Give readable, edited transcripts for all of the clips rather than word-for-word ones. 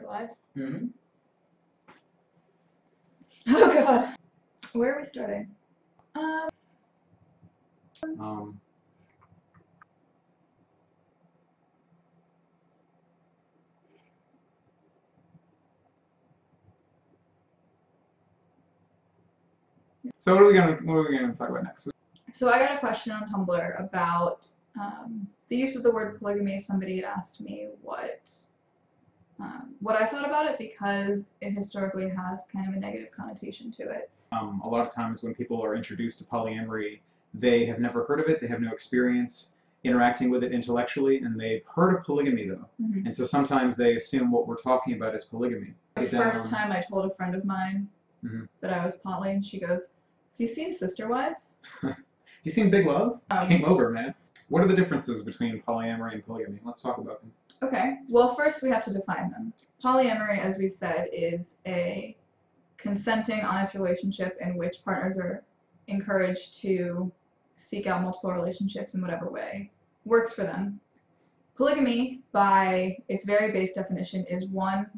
live? Mm-hmm. Oh god. Where are we starting? So what are we gonna talk about next? So I got a question on Tumblr about the use of the word polygamy. Somebody had asked me what I thought about it because it historically has kind of a negative connotation to it. A lot of times when people are introduced to polyamory, they have never heard of it, they have no experience interacting with it intellectually, and they've heard of polygamy though. Mm-hmm. And so sometimes they assume what we're talking about is polygamy. The first time I told a friend of mine that I was poly, and she goes, "Have you seen Sister Wives?" You seen Big Love? Came over, man. What are the differences between polyamory and polygamy? Let's talk about them. Okay, well first we have to define them. Polyamory, as we've said, is a consenting, honest relationship in which partners are encouraged to seek out multiple relationships in whatever way works for them. Polygamy, by its very base definition, is one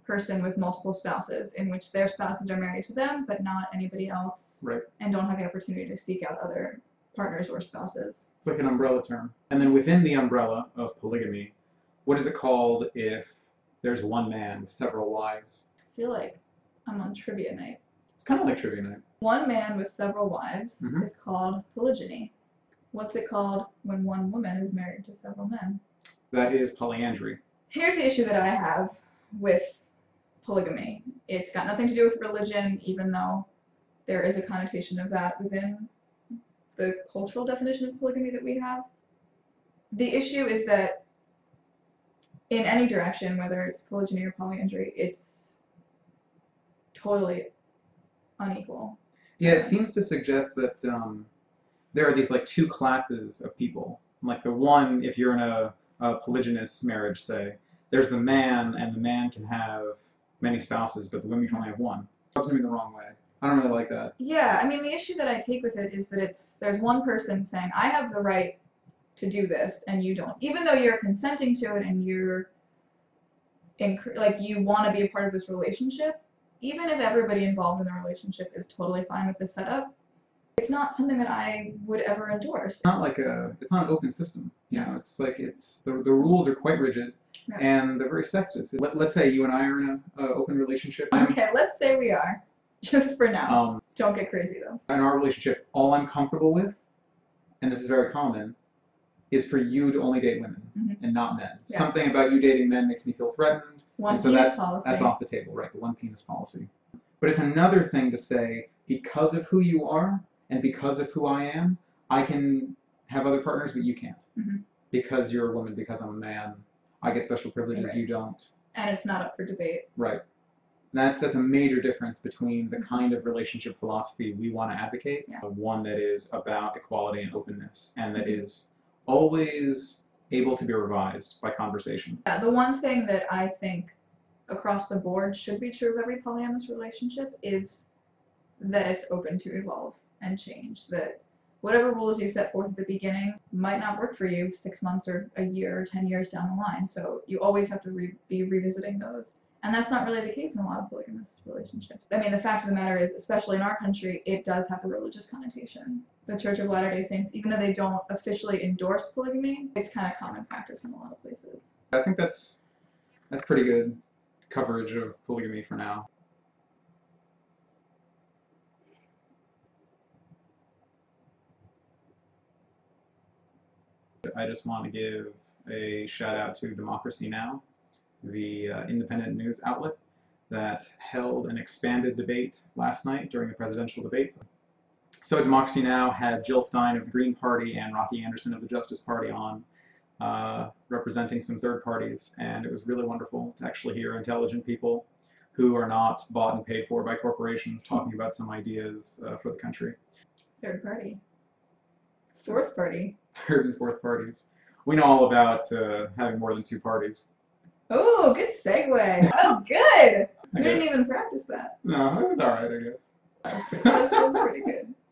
person with multiple spouses in which their spouses are married to them but not anybody else, right, and don't have the opportunity to seek out other partners or spouses. It's like an umbrella term. And then within the umbrella of polygamy, what is it called if there's one man with several wives? I feel like I'm on trivia night. It's kind of like trivia night. One man with several wives is called polygyny. What's it called when one woman is married to several men? That is polyandry. Here's the issue that I have with polygamy. It's got nothing to do with religion, even though there is a connotation of that within the cultural definition of polygamy that we have. The issue is that in any direction, whether it's polygyny or polyandry, it's totally unequal. Yeah, it seems to suggest that there are these like two classes of people. Like the one, if you're in a polygynous marriage, say, there's the man, and the man can have many spouses, but the women can only have one. It rubs me the wrong way. I don't really like that. Yeah, I mean, the issue that I take with it is that there's one person saying, I have the right to do this, and you don't. Even though you're consenting to it and you're, like, you want to be a part of this relationship, even if everybody involved in the relationship is totally fine with the setup, it's not something that I would ever endorse. It's not like it's not an open system. You know, it's like the rules are quite rigid, and they're very sexist. Let's say you and I are in an open relationship. Okay, let's say we are. Just for now. Don't get crazy though. In our relationship, all I'm comfortable with, and this is very common, is for you to only date women and not men. Yeah. Something about you dating men makes me feel threatened. One penis policy. That's off the table, right? The one penis policy. But it's another thing to say, because of who you are and because of who I am, I can have other partners, but you can't. Because you're a woman, because I'm a man, I get special privileges, you don't. And it's not up for debate. Right. That's a major difference between the kind of relationship philosophy we want to advocate, one that is about equality and openness, and that is always able to be revised by conversation. Yeah, the one thing that I think across the board should be true of every polyamorous relationship is that it's open to evolve and change. That whatever rules you set forth at the beginning might not work for you 6 months or a year or 10 years down the line, so you always have to be revisiting those. And that's not really the case in a lot of polygamous relationships. I mean, the fact of the matter is, especially in our country, it does have a religious connotation. The Church of Latter-day Saints, even though they don't officially endorse polygamy, it's kind of common practice in a lot of places. I think that's pretty good coverage of polygamy for now. I just want to give a shout out to Democracy Now!, the independent news outlet that held an expanded debate last night during the presidential debates. So Democracy Now! Had Jill Stein of the Green Party and Rocky Anderson of the Justice Party on, representing some third parties, and it was really wonderful to actually hear intelligent people who are not bought and paid for by corporations talking about some ideas for the country. Third party. Fourth party. Third and fourth parties. We know all about having more than two parties. Oh, good segue. That was good. We didn't even practice that. No, it was alright, I guess. That was pretty good.